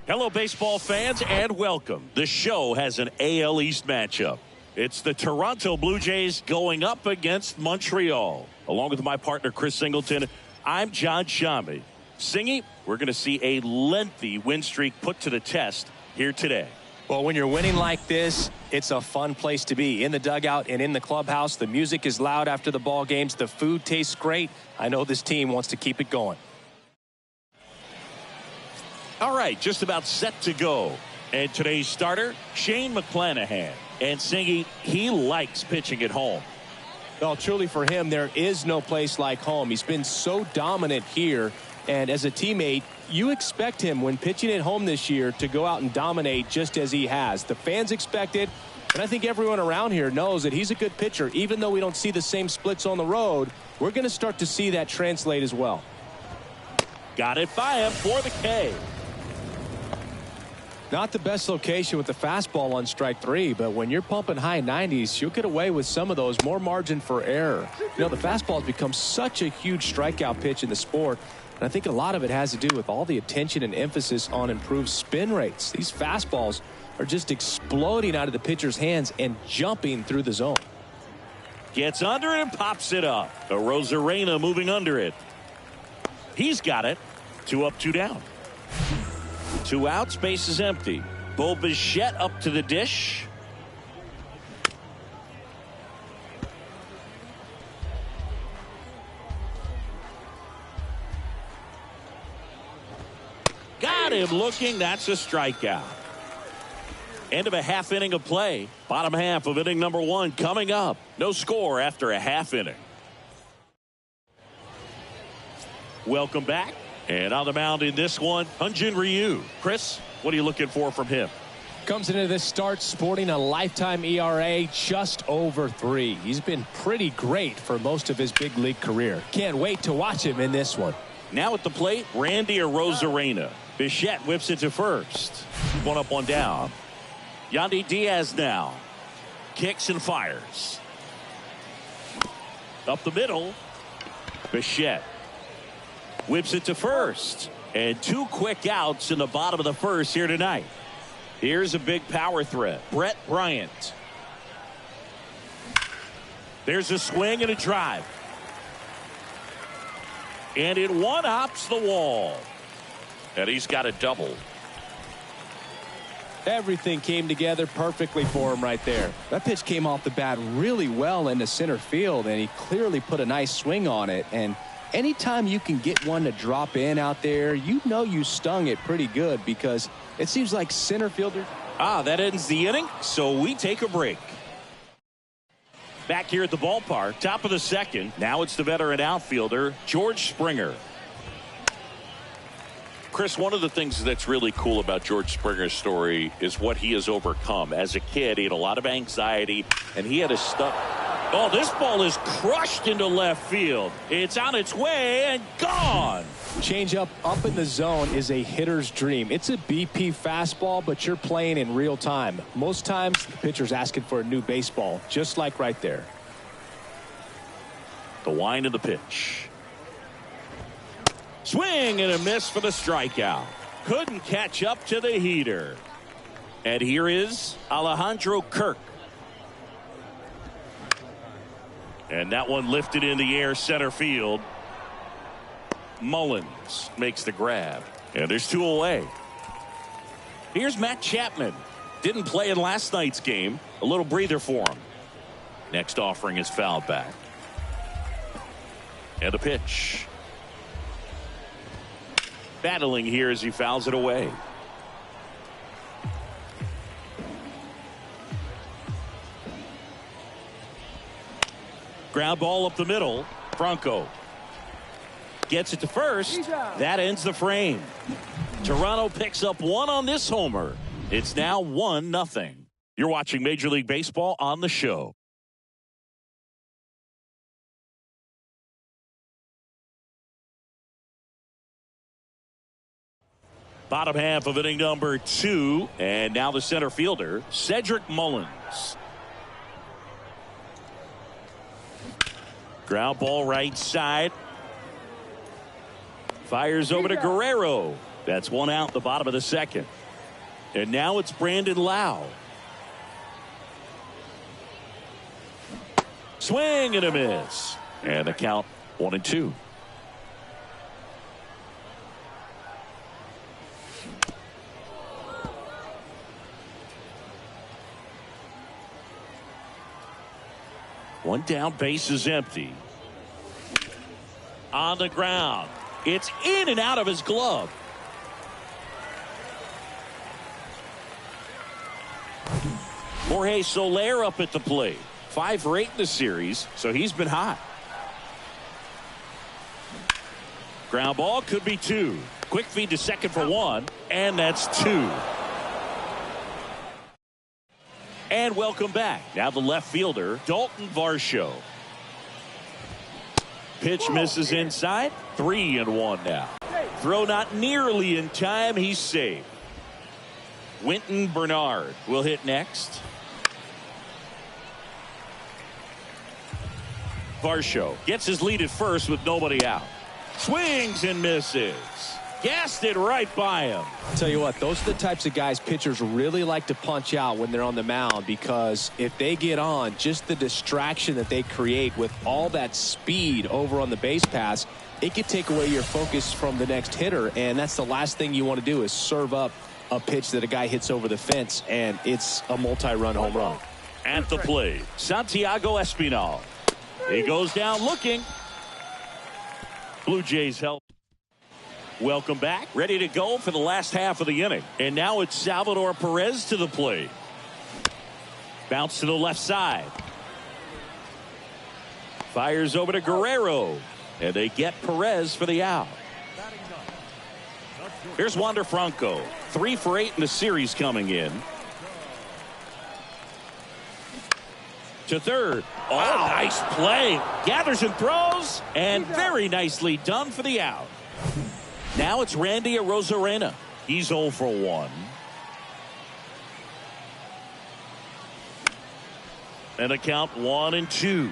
Hello, baseball fans, and welcome. The show has an AL East matchup. It's the Toronto Blue Jays going up against Montreal. Along with my partner, Chris Singleton, I'm John Shambi. Singy, we're going to see a lengthy win streak put to the test here today. Well, when you're winning like this, it's a fun place to be. In the dugout and in the clubhouse, the music is loud after the ball games. The food tastes great. I know this team wants to keep it going. All right, just about set to go. And today's starter, Shane McClanahan. And Singy, he likes pitching at home. Well, truly for him, there is no place like home. He's been so dominant here. And as a teammate, you expect him when pitching at home this year to go out and dominate just as he has. The fans expect it. And I think everyone around here knows that he's a good pitcher. Even though we don't see the same splits on the road, we're going to start to see that translate as well. Got it by him for the K. Not the best location with the fastball on strike three, but when you're pumping high 90s, you'll get away with some of those. More margin for error. You know, the fastball has become such a huge strikeout pitch in the sport, and I think a lot of it has to do with all the attention and emphasis on improved spin rates. These fastballs are just exploding out of the pitcher's hands and jumping through the zone. Gets under it and pops it up. Arozarena moving under it. He's got it. 2 up, 2 down. 2 outs, base is empty. Bo Bichette up to the dish. Got him looking. That's a strikeout. End of a half inning of play. Bottom half of inning number 1 coming up. No score after a half inning. Welcome back. And on the mound in this one, Hyun-Jin Ryu. Chris, what are you looking for from him? Comes into this start sporting a lifetime ERA just over 3. He's been pretty great for most of his big league career. Can't wait to watch him in this one. Now at the plate, Randy Arozarena. Bichette whips it to first. 1 up, 1 down. Yandy Diaz now. Kicks and fires. Up the middle. Bichette whips it to first. And 2 quick outs in the bottom of the first here tonight. Here's a big power threat. Brett Bryant. There's a swing and a drive. And it one-hops the wall. And he's got a double. Everything came together perfectly for him right there. That pitch came off the bat really well into center field, and he clearly put a nice swing on it. And anytime you can get one to drop in out there, you know you stung it pretty good, because it seems like center fielder. That ends the inning, so we take a break. Back here at the ballpark, top of the second. Now it's the veteran outfielder, George Springer. Chris, one of the things that's really cool about George Springer's story is what he has overcome. As a kid, he had a lot of anxiety, and he had a stuff. Oh, this ball is crushed into left field. It's on its way and gone. Changeup up in the zone is a hitter's dream. It's a BP fastball, but you're playing in real time. Most times, the pitcher's asking for a new baseball, just like right there. The wind of the pitch. Swing and a miss for the strikeout. Couldn't catch up to the heater. And here is Alejandro Kirk. And that one lifted in the air center field. Mullins makes the grab. And there's 2 away. Here's Matt Chapman. Didn't play in last night's game. A little breather for him. Next offering is fouled back. And a pitch. Battling here as he fouls it away. Ground ball up the middle. Franco gets it to first. That ends the frame. Toronto picks up 1 on this homer. It's now 1-0. You're watching Major League Baseball on the show. Bottom half of inning number 2. And now the center fielder, Cedric Mullins. Ground ball right side. Fires over to Guerrero. That's one out the bottom of the second. And now it's Brandon Lau. Swing and a miss. And the count 1-2. One down, base is empty. On the ground. It's in and out of his glove. Jorge Soler up at the plate. 5 for 8 in the series, so he's been hot. Ground ball could be 2. Quick feed to second for 1, and that's 2. And welcome back. Now the left fielder, Dalton Varsho. Pitch misses inside. 3-1 now. Throw not nearly in time. He's safe. Winton Bernard will hit next. Varsho gets his lead at first with nobody out. Swings and misses. Gassed it right by him. Tell you what, those are the types of guys pitchers really like to punch out when they're on the mound, because if they get on, just the distraction that they create with all that speed over on the base pass, it could take away your focus from the next hitter, and that's the last thing you want to do is serve up a pitch that a guy hits over the fence, and it's a multi-run home run. At the plate, Santiago Espinal. He goes down looking. Blue Jays help. Welcome back. Ready to go for the last half of the inning. And now it's Salvador Perez to the plate. Bounce to the left side. Fires over to Guerrero. And they get Perez for the out. Here's Wander Franco. 3 for 8 in the series coming in. To third. Oh, wow. Nice play. Gathers and throws. And very nicely done for the out. Now it's Randy Arozarena. He's 0 for 1. And a count 1-2.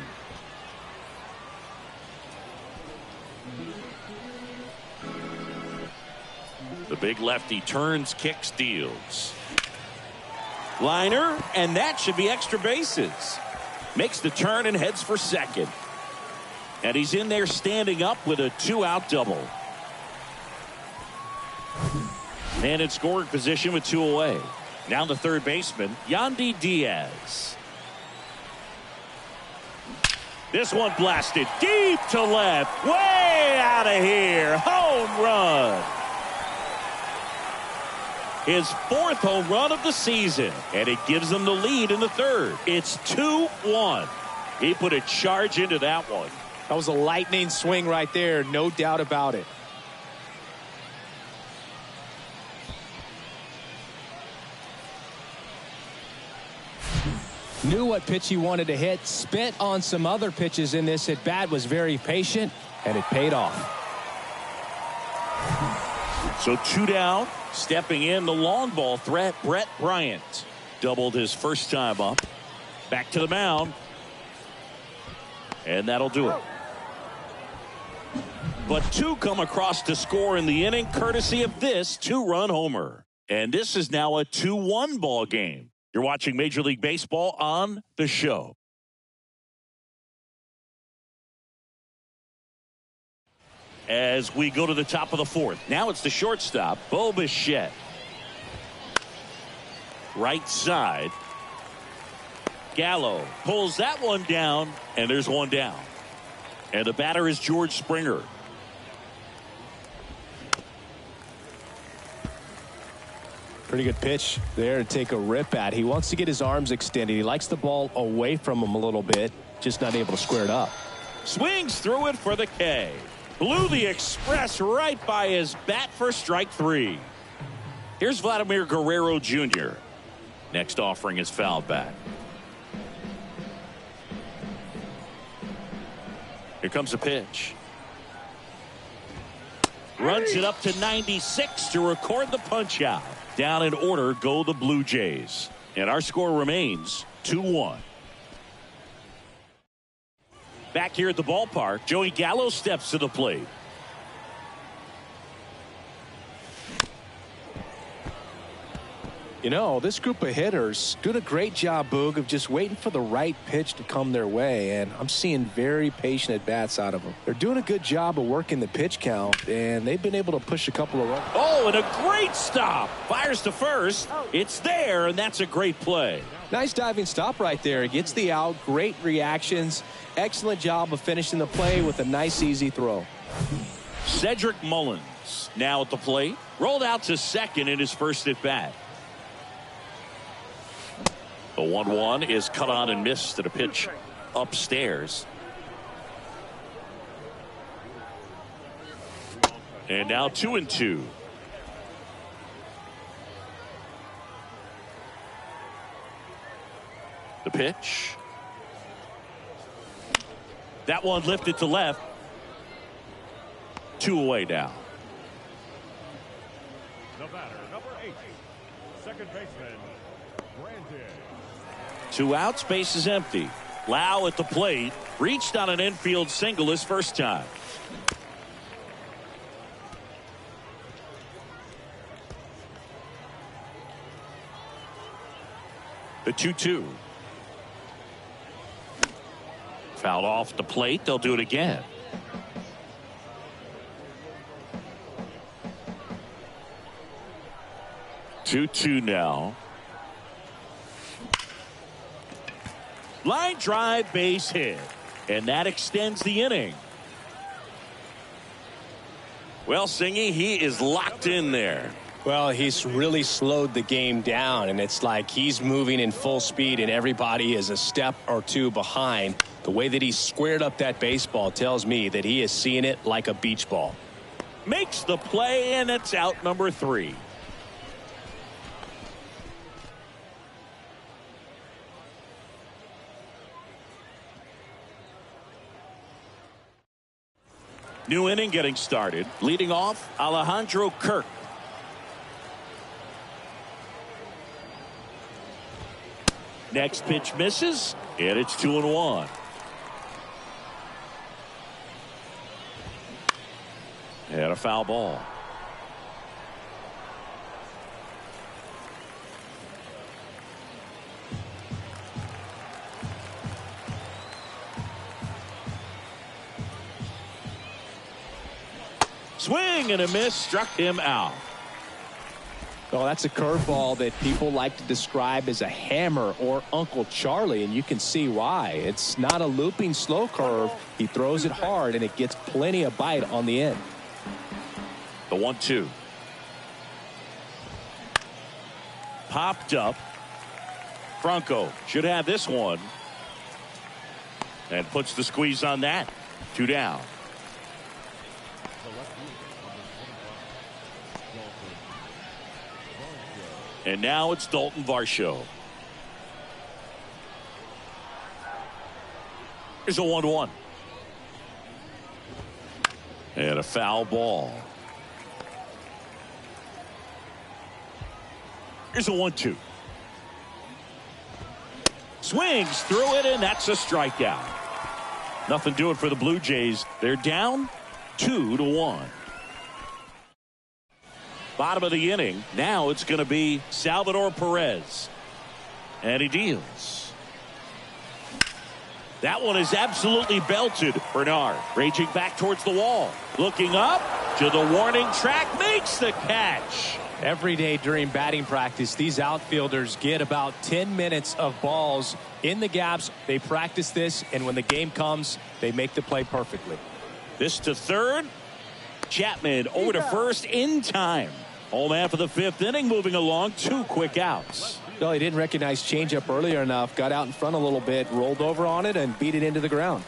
The big lefty turns, kicks, deals. Liner, and that should be extra bases. Makes the turn and heads for second. And he's in there standing up with a 2-out double. And in scoring position with 2 away. Now the third baseman, Yandy Diaz. This one blasted deep to left. Way out of here. Home run. His 4th home run of the season. And it gives them the lead in the third. It's 2-1. He put a charge into that one. That was a lightning swing right there. No doubt about it. Knew what pitch he wanted to hit. Spent on some other pitches in this at bat. Was very patient, and it paid off. So 2 down. Stepping in the long ball threat, Brett Bryant. Doubled his first time up. Back to the mound. And that'll do it. But 2 come across to score in the inning, courtesy of this 2-run homer. And this is now a 2-1 ball game. You're watching Major League Baseball on The Show. As we go to the top of the 4th. Now it's the shortstop, Bo Bichette. Right side. Gallo pulls that one down, and there's one down. And the batter is George Springer. Pretty good pitch there to take a rip at. He wants to get his arms extended. He likes the ball away from him a little bit, just not able to square it up. Swings through it for the K. Blew the express right by his bat for strike 3. Here's Vladimir Guerrero Jr. Next offering is fouled back. Here comes a pitch. Runs it up to 96 to record the punch out. Down in order go the Blue Jays. And our score remains 2-1. Back here at the ballpark, Joey Gallo steps to the plate. You know, this group of hitters doing a great job, Boog, of just waiting for the right pitch to come their way, and I'm seeing very patient at-bats out of them. They're doing a good job of working the pitch count, and they've been able to push a couple of runs. Oh, and a great stop. Fires to first. It's there, and that's a great play. Nice diving stop right there. Gets the out. Great reactions. Excellent job of finishing the play with a nice, easy throw. Cedric Mullins now at the plate. Rolled out to second in his first at-bat. The 1-1 is cut on and missed at a pitch upstairs. And now 2-2. The pitch. That one lifted to left. 2 away now. The batter, number 8, second baseman, Brandon. 2 outs, base is empty. Lau at the plate. Reached on an infield single his first time. The 2-2. Fouled off the plate. They'll do it again. Two now. Line drive, base hit, and that extends the inning. Well, Singy, he is locked in there. Well, he's really slowed the game down, and it's like he's moving in full speed and everybody is a step or two behind. The way that he squared up that baseball tells me that he is seeing it like a beach ball. Makes the play, and it's out number 3. New inning getting started. Leading off, Alejandro Kirk. Next pitch misses, and it's 2-1. And a foul ball. Swing and a miss, struck him out. Well, that's a curveball that people like to describe as a hammer or Uncle Charlie, and you can see why. It's not a looping slow curve. He throws it hard, and it gets plenty of bite on the end. The 1-2. Popped up. Franco should have this one. And puts the squeeze on that. 2 down. And now it's Dalton Varsho. Here's a 1-1. And a foul ball. Here's a 1-2. Swings through it, and that's a strikeout. Nothing doing for the Blue Jays. They're down 2-1. Bottom of the inning. Now it's going to be Salvador Perez. And he deals. That one is absolutely belted. Bernard raging back towards the wall. Looking up to the warning track. Makes the catch. Every day during batting practice, these outfielders get about 10 minutes of balls in the gaps. They practice this, and when the game comes, they make the play perfectly. This to third. Chapman over to first in time. Home half of the 5th inning, moving along. 2 quick outs. Well, he didn't recognize changeup earlier enough. Got out in front a little bit, rolled over on it, and beat it into the ground.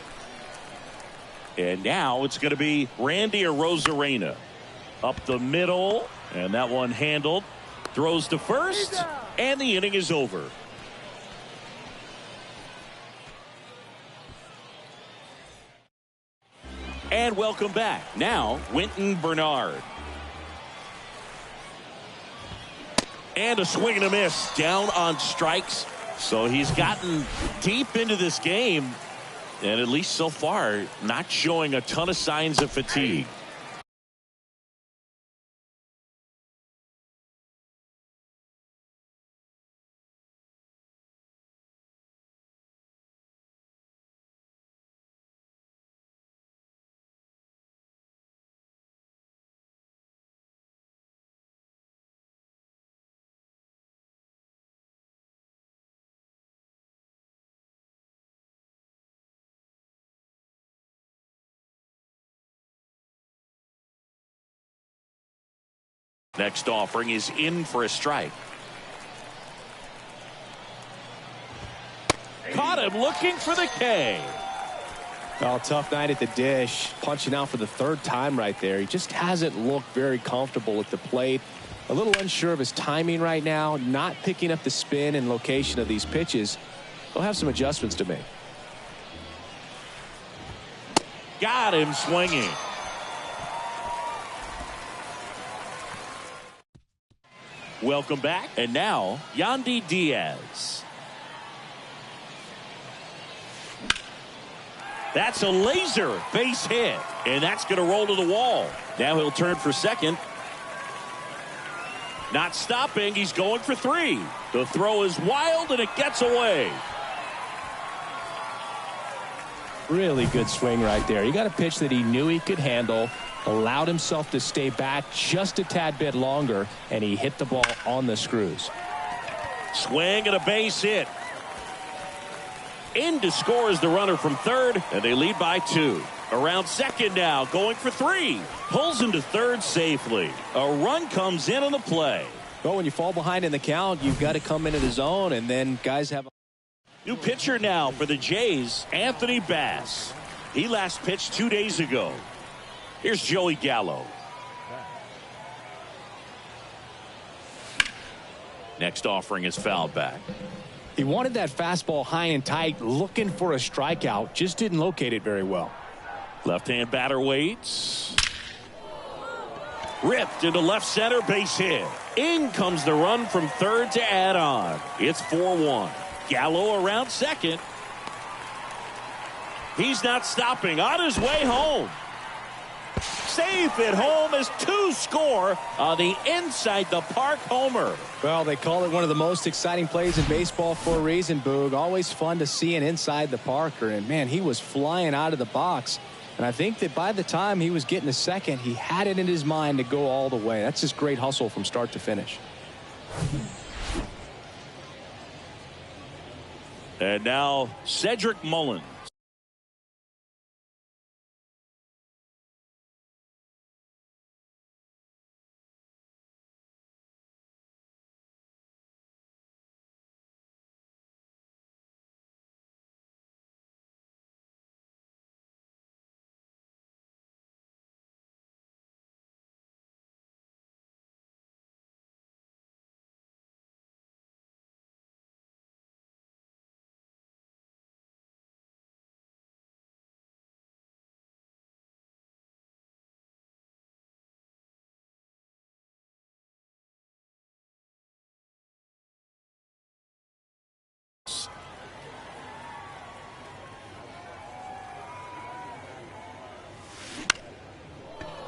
And now it's going to be Randy Arozarena. Up the middle, and that one handled. Throws to first, and the inning is over. And welcome back. Now, Winton Bernard. And a swing and a miss. Down on strikes. So he's gotten deep into this game. And at least so far, not showing a ton of signs of fatigue. Next offering is in for a strike. Caught him looking for the K. Oh, tough night at the dish. Punching out for the third time right there. He just hasn't looked very comfortable at the plate. A little unsure of his timing right now. Not picking up the spin and location of these pitches. He'll have some adjustments to make. Got him swinging. Welcome back. And now, Yandy Diaz. That's a laser base hit. And that's going to roll to the wall. Now he'll turn for second. Not stopping. He's going for three. The throw is wild, and it gets away. Really good swing right there. He got a pitch that he knew he could handle. Allowed himself to stay back just a tad bit longer, and he hit the ball on the screws. Swing and a base hit. In to score is the runner from third, and they lead by 2. Around second now, going for 3. Pulls into third safely. A run comes in on the play. Well, when you fall behind in the count, you've got to come into the zone, and then guys have... New pitcher now for the Jays, Anthony Bass. He last pitched 2 days ago. Here's Joey Gallo. Next offering is fouled back. He wanted that fastball high and tight, looking for a strikeout. Just didn't locate it very well. Left-hand batter waits. Ripped into left center, base hit. In comes the run from third to add on. It's 4-1. Gallo around second. He's not stopping. On his way home. Safe at home as 2 score on the inside the park homer. Well, they call it one of the most exciting plays in baseball for a reason, Boog. Always fun to see an inside the parker. And, man, he was flying out of the box. And I think that by the time he was getting to second, he had it in his mind to go all the way. That's just great hustle from start to finish. And now Cedric Mullins.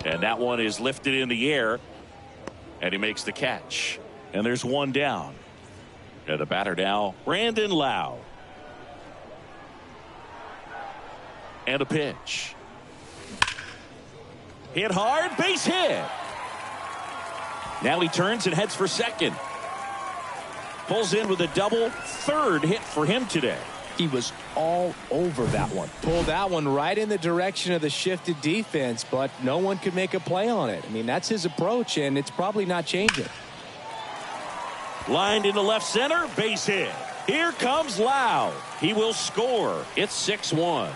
And that one is lifted in the air, and he makes the catch. And there's one down. And the batter now, Brandon Lau. And a pitch. Hit hard, base hit. Now he turns and heads for second. Pulls in with a double, third hit for him today. He was all over that one. Pulled that one right in the direction of the shifted defense, but no one could make a play on it. I mean, that's his approach, and it's probably not changing. Lined into left center, base hit. Here comes Lau. He will score. It's 6-1.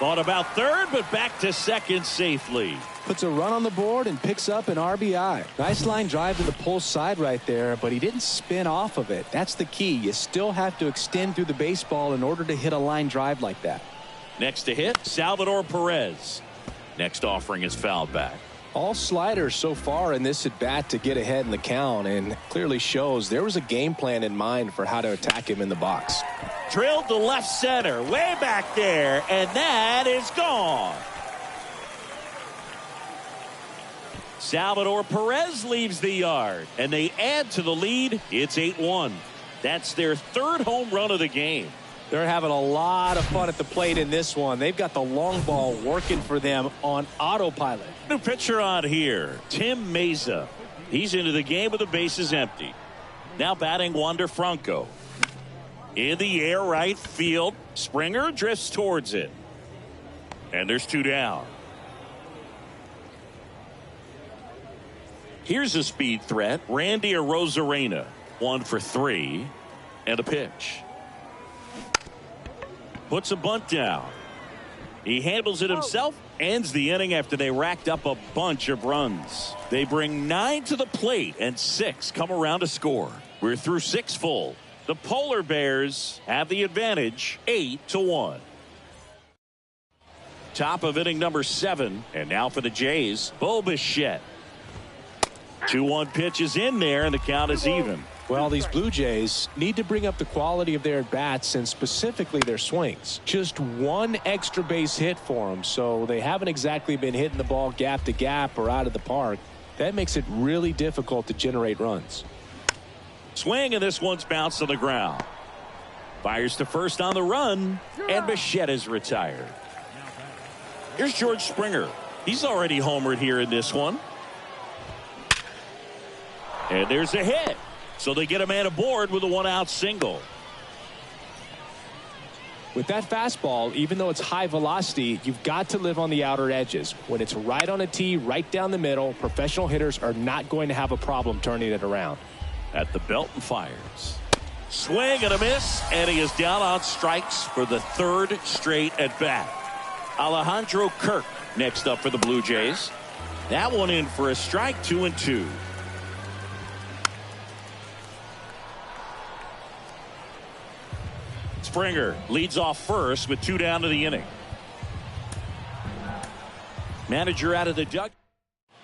Thought about third, but back to second safely. Puts a run on the board and picks up an RBI. Nice line drive to the pull side right there, but he didn't spin off of it. That's the key. You still have to extend through the baseball in order to hit a line drive like that. Next to hit, Salvador Perez. Next offering is fouled back. All sliders so far in this at bat to get ahead in the count, and clearly shows there was a game plan in mind for how to attack him in the box. Drilled to left center, way back there, and that is gone. Salvador Perez leaves the yard, and they add to the lead. It's 8-1. That's their third home run of the game. They're having a lot of fun at the plate in this one. They've got the long ball working for them on autopilot. New pitcher on here, Tim Meza. He's into the game with the bases empty. Now batting Wander Franco. In the air, right field. Springer drifts towards it. And there's two down. Here's a speed threat. Randy Arozarena, 1 for 3, and a pitch. Puts a bunt down. He handles it himself, ends the inning after they racked up a bunch of runs. They bring 9 to the plate, and 6 come around to score. We're through 6 full. The Polar Bears have the advantage, 8-1. Top of inning number 7, and now for the Jays, Bo Bichette. 2-1 pitch is in there, and the count is even. Well, these Blue Jays need to bring up the quality of their at-bats and specifically their swings. Just one extra base hit for them, so they haven't exactly been hitting the ball gap to gap or out of the park. That makes it really difficult to generate runs. Swing, and this one's bounced on the ground. Fires to first on the run, and Bichette is retired. Here's George Springer. He's already homered here in this one. And there's a hit. So they get a man aboard with a 1-out single. With that fastball, even though it's high velocity, you've got to live on the outer edges. When it's right on a tee, right down the middle, professional hitters are not going to have a problem turning it around. At the belt and fires. Swing and a miss, and he is down on strikes for the 3rd straight at bat. Alejandro Kirk next up for the Blue Jays. That one in for a strike, 2-2. Springer leads off first with 2 down to the inning. Manager out of the dugout.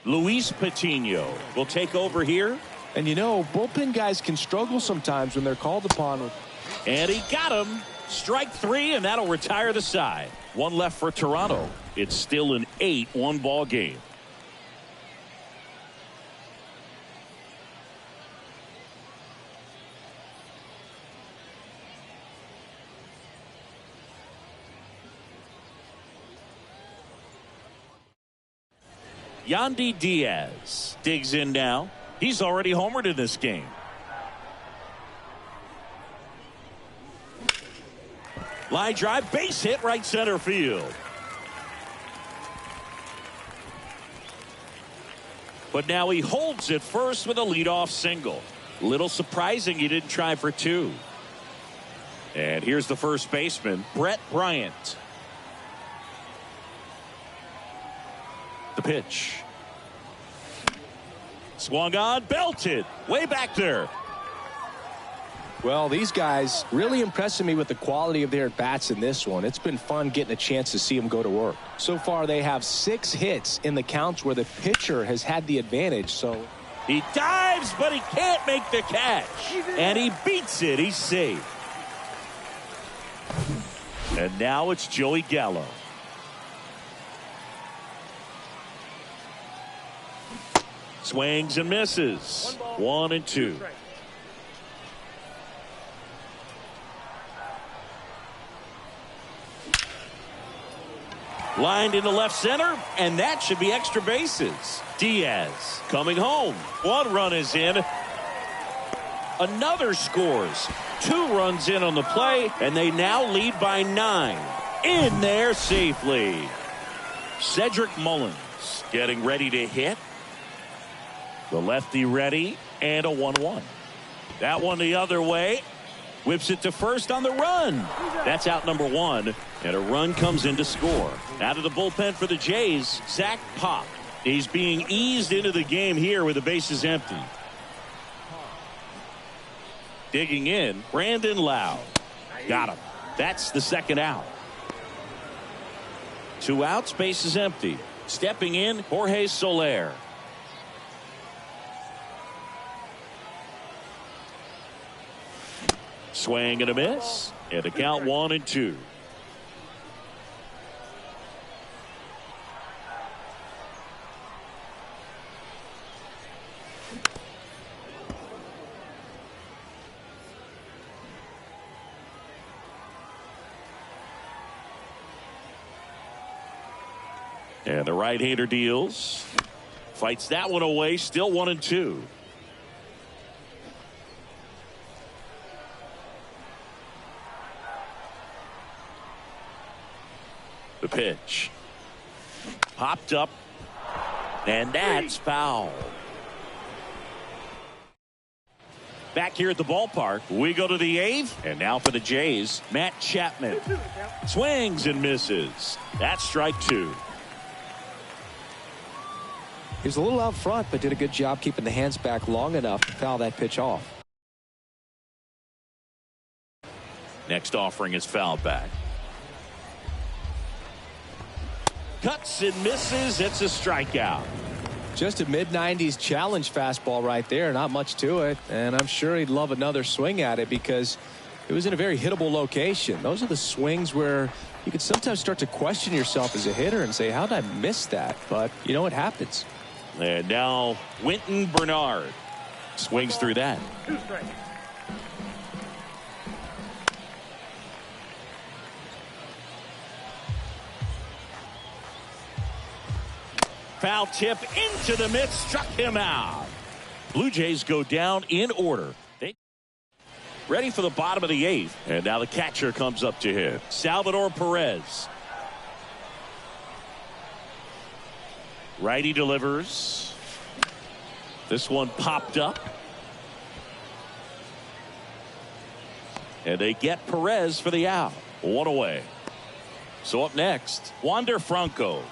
Luis Patino will take over here. And you know, bullpen guys can struggle sometimes when they're called upon. And he got him. Strike 3, and that'll retire the side. 1 left for Toronto. It's still an 8-1 ball game. Yandy Diaz digs in now. He's already homered in this game. Line drive, base hit, right center field. But now he holds it first with a leadoff single. Little surprising he didn't try for 2. And here's the first baseman, Brett Bryant. The pitch. Swung on, belted, way back there. Well, these guys really impressing me with the quality of their bats in this one. It's been fun getting a chance to see them go to work. So far, they have 6 hits in the counts where the pitcher has had the advantage. So he dives, but he can't make the catch. And he beats it. He's safe. And now it's Joey Gallo. Swings and misses. 1-2. Lined into left center, and that should be extra bases. Diaz coming home. 1 run is in. Another scores. 2 runs in on the play, and they now lead by 9. In there safely. Cedric Mullins getting ready to hit. The lefty ready, and a 1-1. That one the other way. Whips it to first on the run. That's out number 1, and a run comes in to score. Out of the bullpen for the Jays, Zach Pop. He's being eased into the game here with the bases empty. Digging in, Brandon Lau. Got him. That's the 2nd out. 2 outs, bases empty. Stepping in, Jorge Soler. Swing and a miss, and the count 1-2. And the right-hander deals. Fights that one away, still 1-2. The pitch. Popped up, and that's foul. Back here at the ballpark, we go to the 8th. And now for the Jays, Matt Chapman. Swings and misses. That's strike 2. He was a little out front, but did a good job keeping the hands back long enough to foul that pitch off. Next offering is fouled back. Cuts and misses. It's a strikeout. Just a mid-90s challenge fastball right there. Not much to it. And I'm sure he'd love another swing at it because it was in a very hittable location. Those are the swings where you can sometimes start to question yourself as a hitter and say, how did I miss that? But, you know, it happens. And now Winton Bernard swings through that. 2 strikes. Foul tip into the mitt, struck him out. Blue Jays go down in order. They ready for the bottom of the 8th. And now the catcher comes up to hit. Salvador Perez. Righty delivers. This one popped up. And they get Perez for the out. 1 away. So up next, Wander Franco.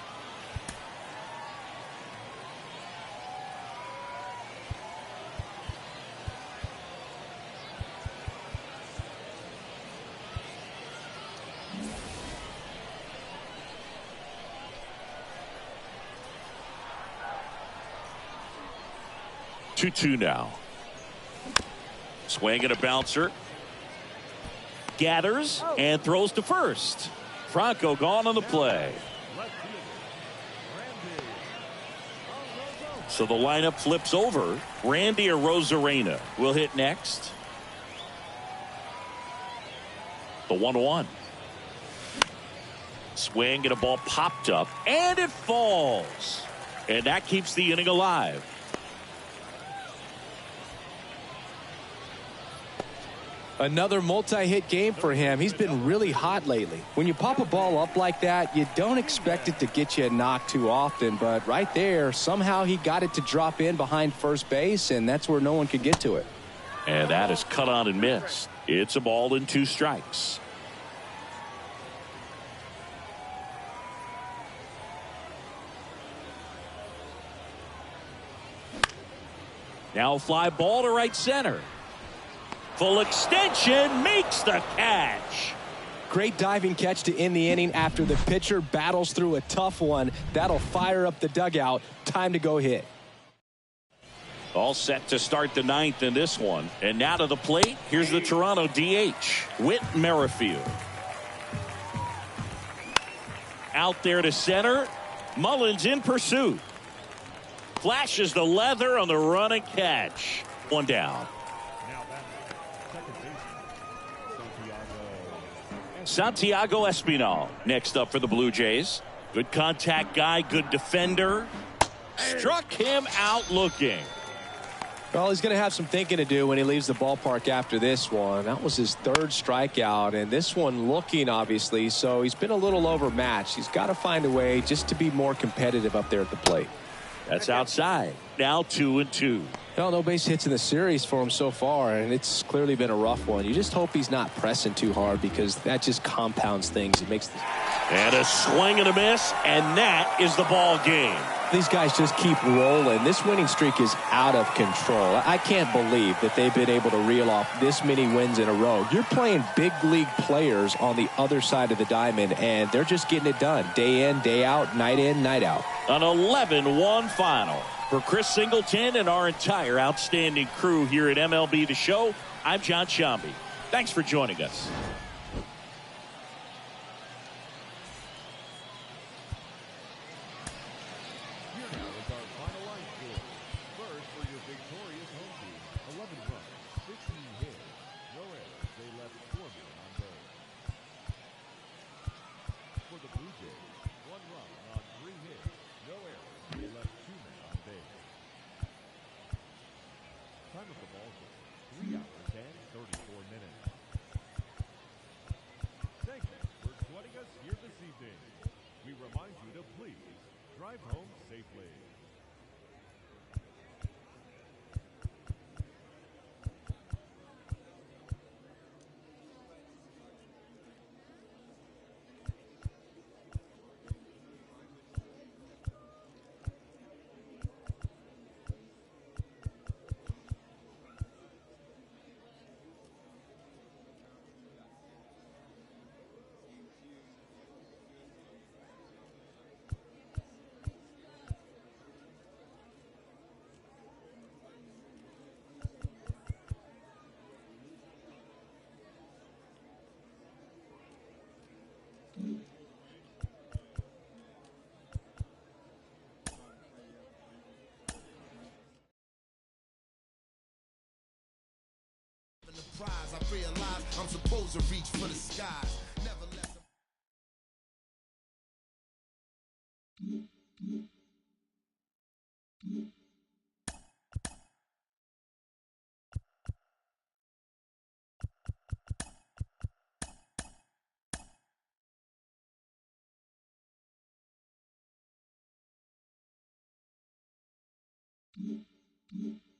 Two now. Swing and a bouncer. Gathers and throws to first. Franco gone on the play. So the lineup flips over. Randy Arozarena will hit next. The 1-1. Swing and a ball popped up and it falls. And that keeps the inning alive. Another multi-hit game for him. He's been really hot lately. When you pop a ball up like that, you don't expect it to get you a knock too often. But right there, somehow he got it to drop in behind first base, and that's where no one could get to it. And that is cut on and missed. It's a ball and 2 strikes. Now a fly ball to right center. Full extension, makes the catch. Great diving catch to end the inning after the pitcher battles through a tough one. That'll fire up the dugout. Time to go hit. All set to start the 9th in this one. And now to the plate, here's the Toronto DH, Whit Merrifield. Out there to center, Mullins in pursuit. Flashes the leather on the run and catch. 1 down. Santiago Espinal next up for the Blue Jays. Good contact guy, good defender. Struck him out looking. Well, he's going to have some thinking to do when he leaves the ballpark after this one. That was his 3rd strikeout, and this one looking, obviously, so he's been a little overmatched. He's got to find a way just to be more competitive up there at the plate. That's outside. Now 2-2. No base hits in the series for him so far, and it's clearly been a rough one. You just hope he's not pressing too hard because that just compounds things. It makes and a swing and a miss, and that is the ball game. These guys just keep rolling. This winning streak is out of control. I can't believe that they've been able to reel off this many wins in a row. You're playing big league players on the other side of the diamond, and they're just getting it done. Day in, day out, night in, night out. An 11-1 final. For Chris Singleton and our entire outstanding crew here at MLB The Show, I'm John Shambi. Thanks for joining us. Here now is our final line score. First for your victorious home team, 11 runs, 15 hits, no errors. They left 4 men on base. For the Blue Jays, 1 run on 3 hits, no errors. They left 2 men on base. Time of the ball game, 3 hours and 34 minutes. Thank you for joining us here this evening. We remind you to please drive home safely. rise. I realize I'm supposed to reach for the skies. Never let them... Mm-hmm.